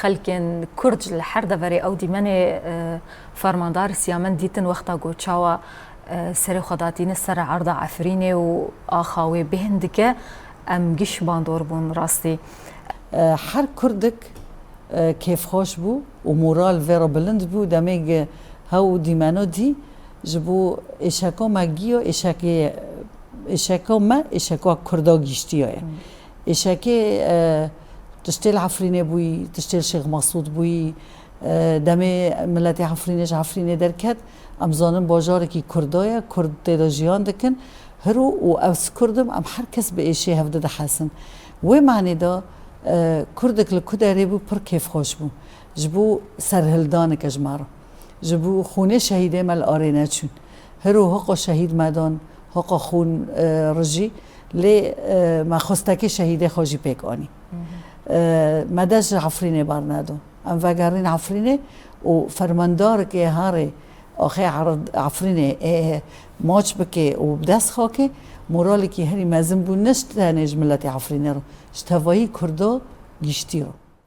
خلکن کرد لحر داری او دیمن فرماندار سیامن دیتن وقتا گوچاوا سر خداتین سر عرض عفرینه و آخاوی بهندکه ام گیش باندور بون راستی هر کردک کیف خوش بو و مورال ویرا بلند بو دمیگ هاو دیمانو دی جبو اشکا مگیو اشکا ما اشکا کردا گیشتی های اشکی تشتیل عفرینه بوی تشتیل شیخ مسعود بوی دمی ملت عفرینه درکد امزانم باجاره کی کردایه کرد تیدا جیان دکن هرو و از کردم ام هر کس به ایشی هفته ده حسن و معنی دا کردک لکداری بو پر کیف خوش بو جبو سرهلدان کجمارو جبو خونه شهیده مل آرینه چون هرو حقا شهید مدان حقا خون رجی لی ما خستکی شهیده خوشی پیک آنی مدش عفرینه بار ندو ام وگرین عفرینه و فرماندار که هاره آخه عفرینه ماچ بکه و بدست خاکه مورالی که هری مزم بو نشت تنج ملت عفرینه رو اشتوایی کردا گیشتی رو